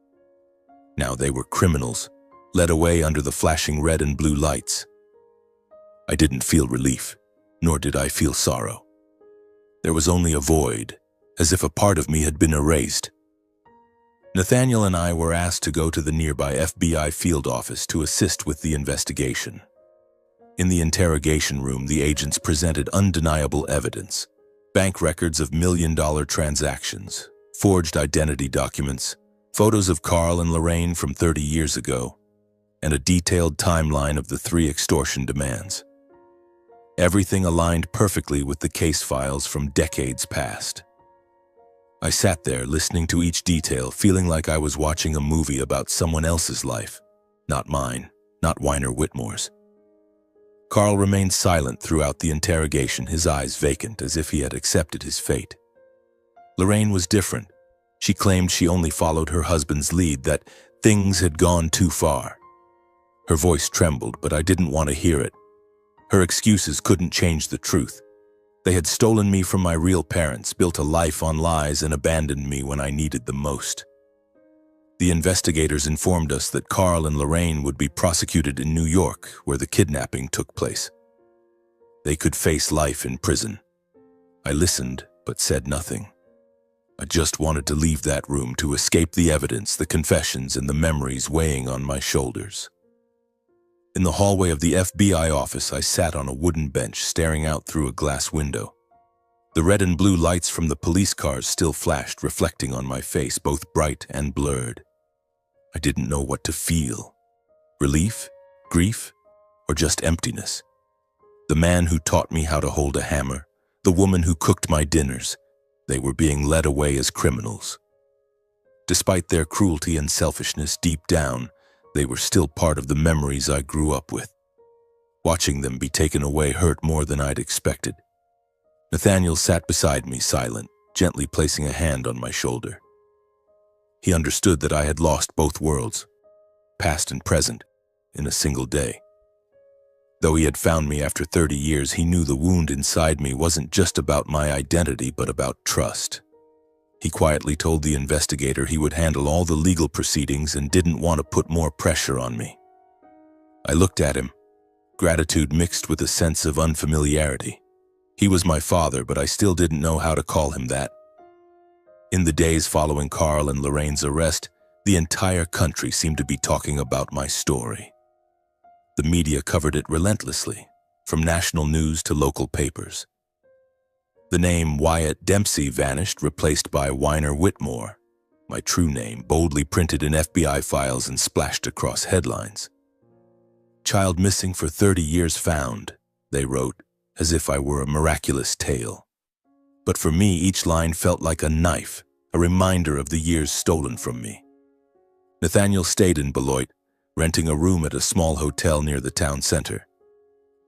Now they were criminals, led away under the flashing red and blue lights. I didn't feel relief, nor did I feel sorrow. There was only a void, as if a part of me had been erased. Nathaniel and I were asked to go to the nearby FBI field office to assist with the investigation. In the interrogation room, the agents presented undeniable evidence: bank records of million-dollar transactions, forged identity documents, photos of Carl and Lorraine from 30 years ago, and a detailed timeline of the 3 extortion demands. Everything aligned perfectly with the case files from decades past. I sat there listening to each detail, feeling like I was watching a movie about someone else's life, not mine, not Weiner Whitmore's. Carl remained silent throughout the interrogation, his eyes vacant, as if he had accepted his fate. Lorraine was different. She claimed she only followed her husband's lead, that things had gone too far. Her voice trembled, but I didn't want to hear it. Her excuses couldn't change the truth. They had stolen me from my real parents, built a life on lies, and abandoned me when I needed them most. The investigators informed us that Carl and Lorraine would be prosecuted in New York, where the kidnapping took place. They could face life in prison. I listened, but said nothing. I just wanted to leave that room, to escape the evidence, the confessions, and the memories weighing on my shoulders. In the hallway of the FBI office, I sat on a wooden bench, staring out through a glass window. The red and blue lights from the police cars still flashed, reflecting on my face, both bright and blurred. I didn't know what to feel. Relief? Grief? Or just emptiness? The man who taught me how to hold a hammer, the woman who cooked my dinners, they were being led away as criminals. Despite their cruelty and selfishness, deep down, they were still part of the memories I grew up with. Watching them be taken away hurt more than I'd expected. Nathaniel sat beside me, silent, gently placing a hand on my shoulder. He understood that I had lost both worlds, past and present, in a single day. Though he had found me after 30 years, he knew the wound inside me wasn't just about my identity, but about trust. He quietly told the investigator he would handle all the legal proceedings and didn't want to put more pressure on me. I looked at him, gratitude mixed with a sense of unfamiliarity. He was my father, but I still didn't know how to call him that. In the days following Carl and Lorraine's arrest, the entire country seemed to be talking about my story. The media covered it relentlessly, from national news to local papers. The name Wyatt Dempsey vanished, replaced by Weiner Whitmore, my true name, boldly printed in FBI files and splashed across headlines. "Child missing for 30 years found," they wrote, as if I were a miraculous tale. But for me, each line felt like a knife, a reminder of the years stolen from me. Nathaniel stayed in Beloit, renting a room at a small hotel near the town center.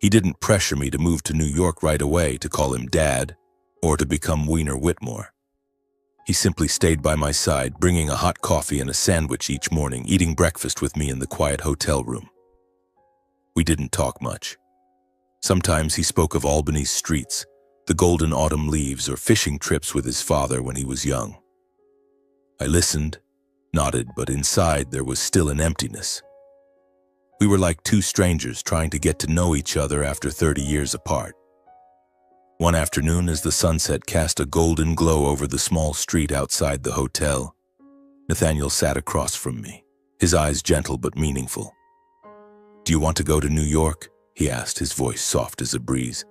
He didn't pressure me to move to New York right away, to call him Dad, or to become Weiner Whitmore. He simply stayed by my side, bringing a hot coffee and a sandwich each morning, eating breakfast with me in the quiet hotel room. We didn't talk much. Sometimes he spoke of Albany's streets, the golden autumn leaves, or fishing trips with his father when he was young. I listened, nodded, but inside there was still an emptiness. We were like two strangers trying to get to know each other after 30 years apart. One afternoon, as the sunset cast a golden glow over the small street outside the hotel, Nathaniel sat across from me, his eyes gentle but meaningful. "Do you want to go to New York?" he asked, his voice soft as a breeze.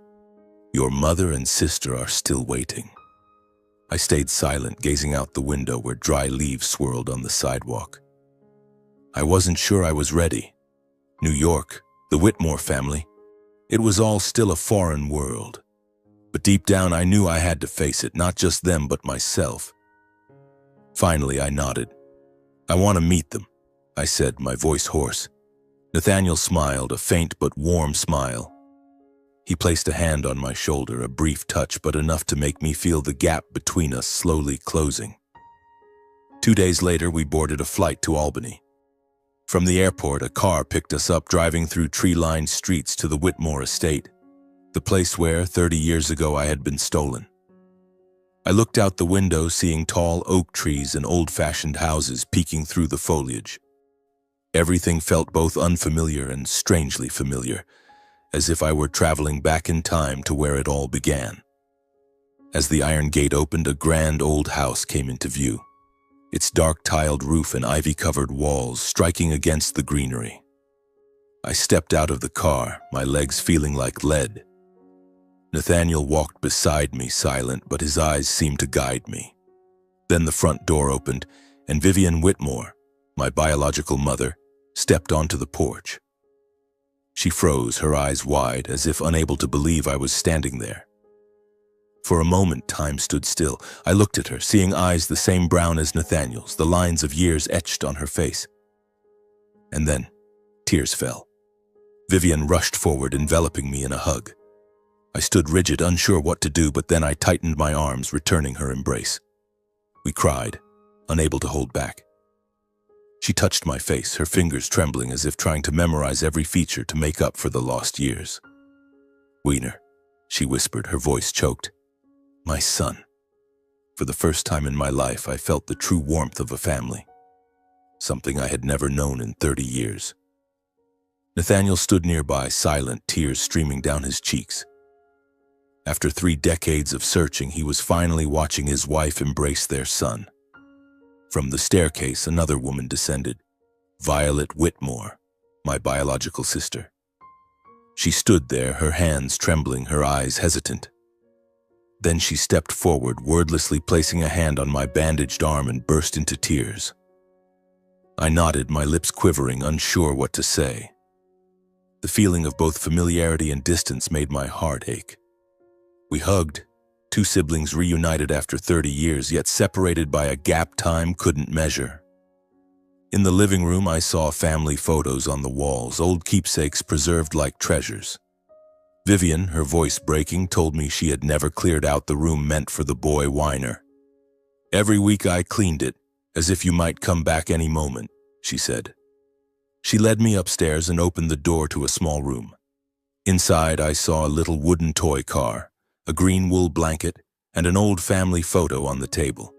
"Your mother and sister are still waiting." I stayed silent, gazing out the window where dry leaves swirled on the sidewalk. I wasn't sure I was ready. New York, the Whitmore family, it was all still a foreign world. But deep down I knew I had to face it, not just them, but myself. Finally, I nodded. "I want to meet them," I said, my voice hoarse. Nathaniel smiled, a faint but warm smile. He placed a hand on my shoulder, a brief touch, but enough to make me feel the gap between us slowly closing. 2 days later, we boarded a flight to Albany. From the airport, a car picked us up, driving through tree-lined streets to the Whitmore estate, the place where, 30 years ago, I had been stolen. I looked out the window, seeing tall oak trees and old-fashioned houses peeking through the foliage. Everything felt both unfamiliar and strangely familiar, as if I were traveling back in time to where it all began. As the iron gate opened, a grand old house came into view, its dark tiled roof and ivy-covered walls striking against the greenery. I stepped out of the car, my legs feeling like lead. Nathaniel walked beside me, silent, but his eyes seemed to guide me. Then the front door opened, and Vivian Whitmore, my biological mother, stepped onto the porch. She froze, her eyes wide, as if unable to believe I was standing there. For a moment, time stood still. I looked at her, seeing eyes the same brown as Nathaniel's, the lines of years etched on her face. And then, tears fell. Vivian rushed forward, enveloping me in a hug. I stood rigid, unsure what to do, but then I tightened my arms, returning her embrace. We cried, unable to hold back. She touched my face, her fingers trembling as if trying to memorize every feature to make up for the lost years. "Wiener," she whispered, her voice choked. "My son." For the first time in my life, I felt the true warmth of a family, something I had never known in 30 years. Nathaniel stood nearby, silent, tears streaming down his cheeks. After 3 decades of searching, he was finally watching his wife embrace their son. From the staircase, another woman descended, Violet Whitmore, my biological sister. She stood there, her hands trembling, her eyes hesitant. Then she stepped forward, wordlessly placing a hand on my bandaged arm, and burst into tears. I nodded, my lips quivering, unsure what to say. The feeling of both familiarity and distance made my heart ache. We hugged, 2 siblings reunited after 30 years, yet separated by a gap time couldn't measure. In the living room, I saw family photos on the walls, old keepsakes preserved like treasures. Vivian, her voice breaking, told me she had never cleared out the room meant for the boy Weiner. "Every week I cleaned it, as if you might come back any moment," she said. She led me upstairs and opened the door to a small room. Inside, I saw a little wooden toy car, a green wool blanket, and an old family photo on the table.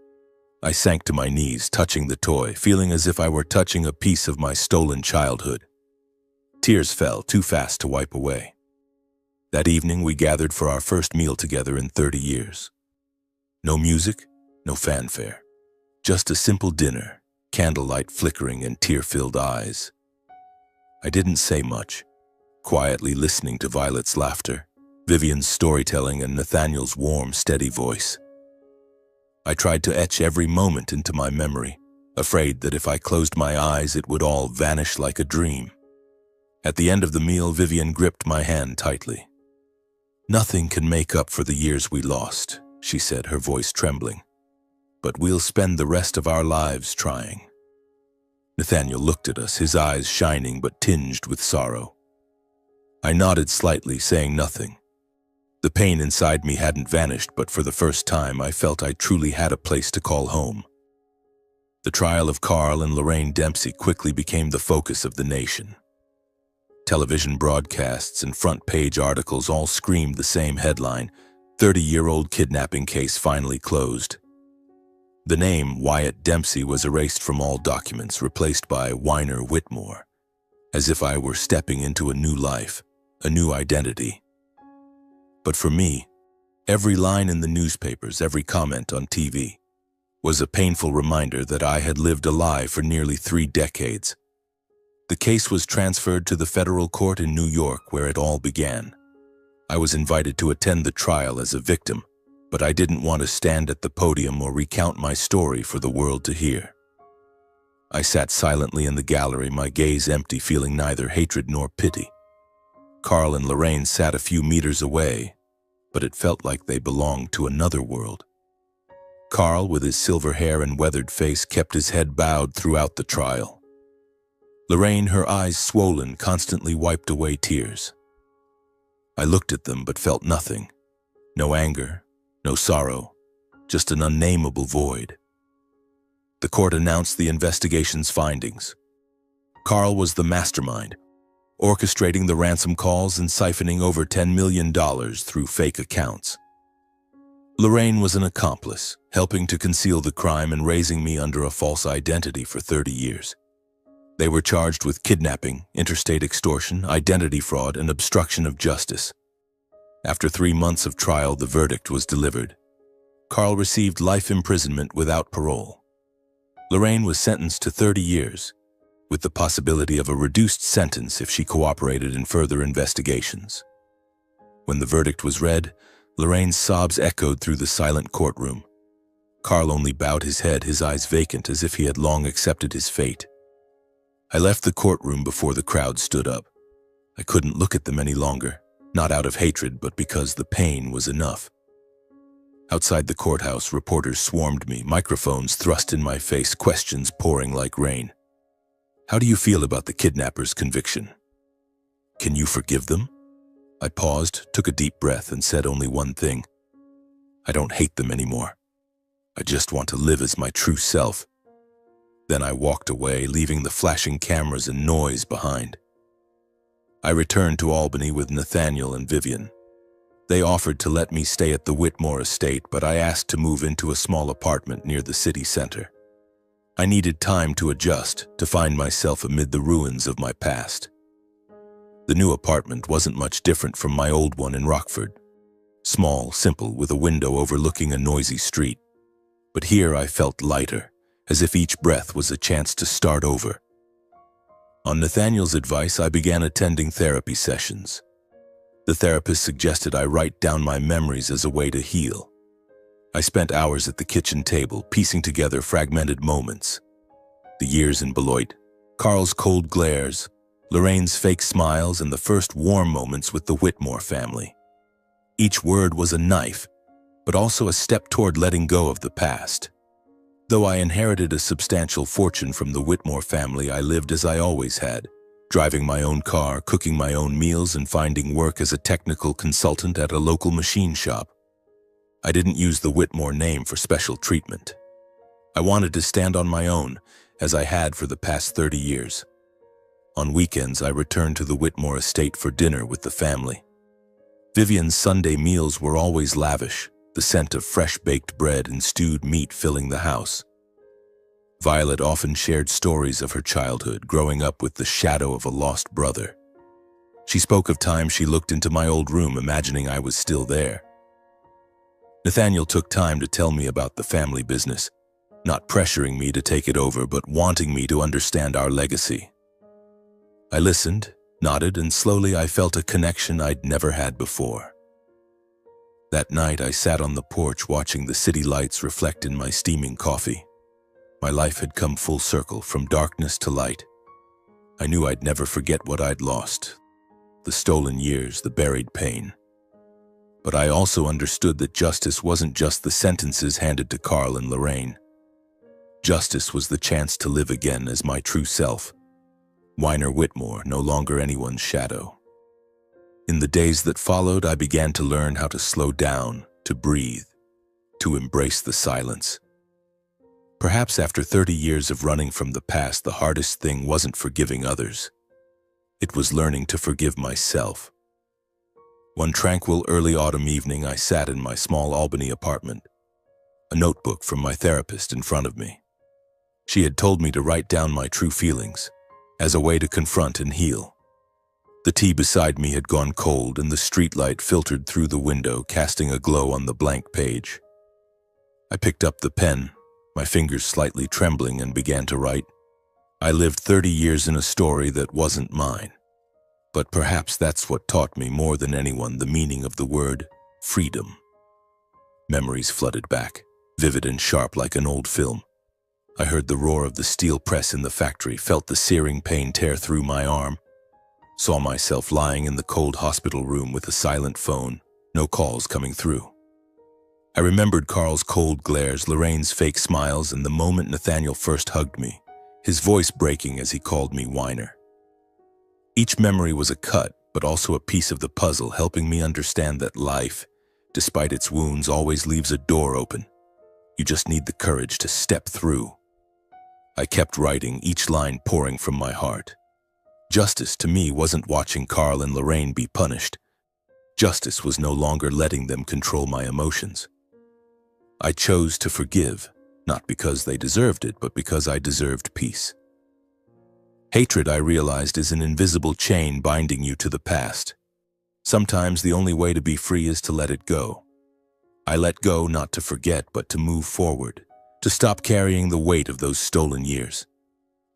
I sank to my knees, touching the toy, feeling as if I were touching a piece of my stolen childhood. Tears fell, too fast to wipe away. That evening, we gathered for our first meal together in 30 years. No music, no fanfare. Just a simple dinner, candlelight flickering and tear-filled eyes. I didn't say much, quietly listening to Violet's laughter, Vivian's storytelling, and Nathaniel's warm, steady voice. I tried to etch every moment into my memory, afraid that if I closed my eyes, it would all vanish like a dream. At the end of the meal, Vivian gripped my hand tightly. "Nothing can make up for the years we lost," she said, her voice trembling. "But we'll spend the rest of our lives trying." Nathaniel looked at us, his eyes shining but tinged with sorrow. I nodded slightly, saying nothing. The pain inside me hadn't vanished, but for the first time I felt I truly had a place to call home. The trial of Carl and Lorraine Dempsey quickly became the focus of the nation. Television broadcasts and front-page articles all screamed the same headline: 30-year-old kidnapping case finally closed. The name Wyatt Dempsey was erased from all documents, replaced by Weiner Whitmore, as if I were stepping into a new life, a new identity. But for me, every line in the newspapers, every comment on TV, was a painful reminder that I had lived a lie for nearly 3 decades. The case was transferred to the federal court in New York, where it all began. I was invited to attend the trial as a victim, but I didn't want to stand at the podium or recount my story for the world to hear. I sat silently in the gallery, my gaze empty, feeling neither hatred nor pity. Carl and Lorraine sat a few meters away, but it felt like they belonged to another world. Carl, with his silver hair and weathered face, kept his head bowed throughout the trial. Lorraine, her eyes swollen, constantly wiped away tears. I looked at them but felt nothing. No anger, no sorrow, just an unnameable void. The court announced the investigation's findings. Carl was the mastermind, orchestrating the ransom calls and siphoning over $10 million through fake accounts. Lorraine was an accomplice, helping to conceal the crime and raising me under a false identity for 30 years. They were charged with kidnapping, interstate extortion, identity fraud, and obstruction of justice. After 3 months of trial, the verdict was delivered. Carl received life imprisonment without parole. Lorraine was sentenced to 30 years, with the possibility of a reduced sentence if she cooperated in further investigations. When the verdict was read, Lorraine's sobs echoed through the silent courtroom. Carl only bowed his head, his eyes vacant, as if he had long accepted his fate. I left the courtroom before the crowd stood up. I couldn't look at them any longer, not out of hatred, but because the pain was enough. Outside the courthouse, reporters swarmed me, microphones thrust in my face, questions pouring like rain. How do you feel about the kidnappers' conviction? Can you forgive them? I paused, took a deep breath, and said only one thing. I don't hate them anymore. I just want to live as my true self. Then I walked away, leaving the flashing cameras and noise behind. I returned to Albany with Nathaniel and Vivian. They offered to let me stay at the Whitmore estate, but I asked to move into a small apartment near the city center. I needed time to adjust, to find myself amid the ruins of my past. The new apartment wasn't much different from my old one in Rockford. Small, simple, with a window overlooking a noisy street. But here I felt lighter, as if each breath was a chance to start over. On Nathaniel's advice, I began attending therapy sessions. The therapist suggested I write down my memories as a way to heal. I spent hours at the kitchen table, piecing together fragmented moments. The years in Beloit, Carl's cold glares, Lorraine's fake smiles, and the first warm moments with the Whitmore family. Each word was a knife, but also a step toward letting go of the past. Though I inherited a substantial fortune from the Whitmore family, I lived as I always had, driving my own car, cooking my own meals, and finding work as a technical consultant at a local machine shop. I didn't use the Whitmore name for special treatment. I wanted to stand on my own, as I had for the past 30 years. On weekends, I returned to the Whitmore estate for dinner with the family. Vivian's Sunday meals were always lavish, the scent of fresh-baked bread and stewed meat filling the house. Violet often shared stories of her childhood, growing up with the shadow of a lost brother. She spoke of times she looked into my old room, imagining I was still there. Nathaniel took time to tell me about the family business, not pressuring me to take it over, but wanting me to understand our legacy. I listened, nodded, and slowly I felt a connection I'd never had before. That night, I sat on the porch watching the city lights reflect in my steaming coffee. My life had come full circle, from darkness to light. I knew I'd never forget what I'd lost, the stolen years, the buried pain. But I also understood that justice wasn't just the sentences handed to Carl and Lorraine. Justice was the chance to live again as my true self. Weiner Whitmore, no longer anyone's shadow. In the days that followed, I began to learn how to slow down, to breathe, to embrace the silence. Perhaps after 30 years of running from the past, the hardest thing wasn't forgiving others. It was learning to forgive myself. One tranquil early autumn evening, I sat in my small Albany apartment, a notebook from my therapist in front of me. She had told me to write down my true feelings, as a way to confront and heal. The tea beside me had gone cold, and the streetlight filtered through the window, casting a glow on the blank page. I picked up the pen, my fingers slightly trembling, and began to write. I lived 30 years in a story that wasn't mine. But perhaps that's what taught me more than anyone the meaning of the word freedom. Memories flooded back, vivid and sharp like an old film. I heard the roar of the steel press in the factory, felt the searing pain tear through my arm, saw myself lying in the cold hospital room with a silent phone, no calls coming through. I remembered Carl's cold glares, Lorraine's fake smiles, and the moment Nathaniel first hugged me, his voice breaking as he called me Weiner. Each memory was a cut, but also a piece of the puzzle, helping me understand that life, despite its wounds, always leaves a door open. You just need the courage to step through. I kept writing, each line pouring from my heart. Justice to me wasn't watching Carl and Lorraine be punished. Justice was no longer letting them control my emotions. I chose to forgive, not because they deserved it, but because I deserved peace. Hatred, I realized, is an invisible chain binding you to the past. Sometimes the only way to be free is to let it go. I let go not to forget, but to move forward, to stop carrying the weight of those stolen years.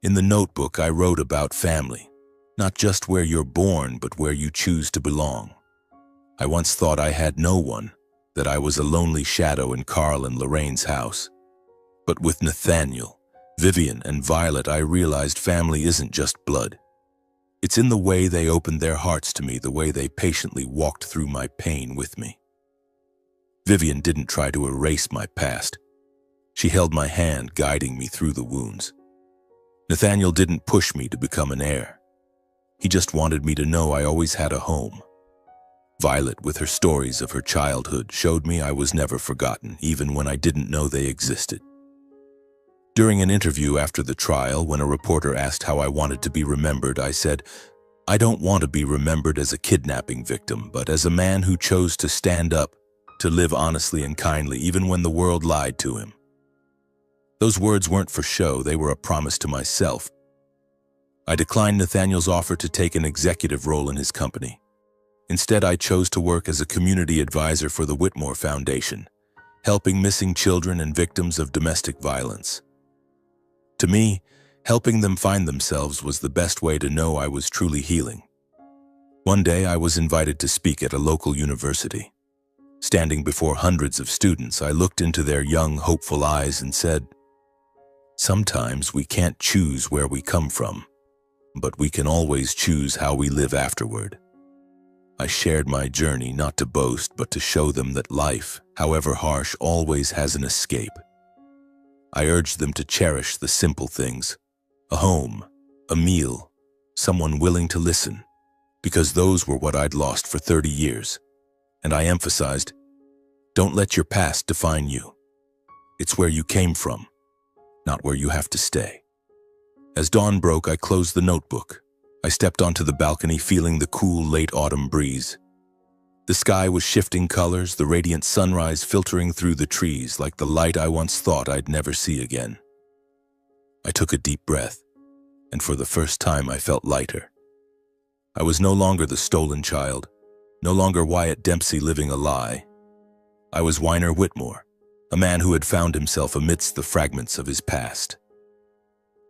In the notebook, I wrote about family, not just where you're born, but where you choose to belong. I once thought I had no one, that I was a lonely shadow in Carl and Lorraine's house. But with Nathaniel, Vivian, and Violet, I realized family isn't just blood. It's in the way they opened their hearts to me, the way they patiently walked through my pain with me. Vivian didn't try to erase my past. She held my hand, guiding me through the wounds. Nathaniel didn't push me to become an heir. He just wanted me to know I always had a home. Violet, with her stories of her childhood, showed me I was never forgotten, even when I didn't know they existed. During an interview after the trial, when a reporter asked how I wanted to be remembered, I said, "I don't want to be remembered as a kidnapping victim, but as a man who chose to stand up, to live honestly and kindly, even when the world lied to him." Those words weren't for show, they were a promise to myself. I declined Nathaniel's offer to take an executive role in his company. Instead, I chose to work as a community advisor for the Whitmore Foundation, helping missing children and victims of domestic violence. To me, helping them find themselves was the best way to know I was truly healing. One day, I was invited to speak at a local university. Standing before hundreds of students, I looked into their young, hopeful eyes and said, "Sometimes we can't choose where we come from, but we can always choose how we live afterward." I shared my journey not to boast, but to show them that life, however harsh, always has an escape. I urged them to cherish the simple things, a home, a meal, someone willing to listen, because those were what I'd lost for 30 years. And I emphasized, don't let your past define you. It's where you came from, not where you have to stay. As dawn broke, I closed the notebook. I stepped onto the balcony, feeling the cool late autumn breeze. The sky was shifting colors, the radiant sunrise filtering through the trees like the light I once thought I'd never see again. I took a deep breath, and for the first time I felt lighter. I was no longer the stolen child, no longer Wyatt Dempsey living a lie. I was Weiner Whitmore, a man who had found himself amidst the fragments of his past.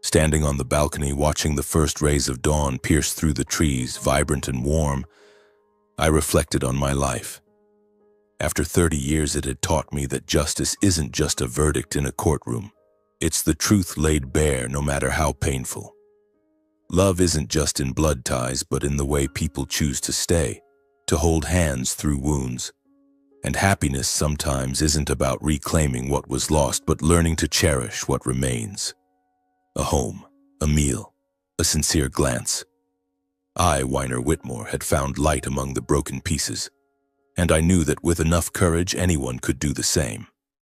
Standing on the balcony, watching the first rays of dawn pierce through the trees, vibrant and warm, I reflected on my life. After 30 years, it had taught me that justice isn't just a verdict in a courtroom. It's the truth laid bare, no matter how painful. Love isn't just in blood ties, but in the way people choose to stay, to hold hands through wounds. And happiness sometimes isn't about reclaiming what was lost, but learning to cherish what remains. A home, a meal, a sincere glance. I, Weiner Whitmore, had found light among the broken pieces, and I knew that with enough courage anyone could do the same.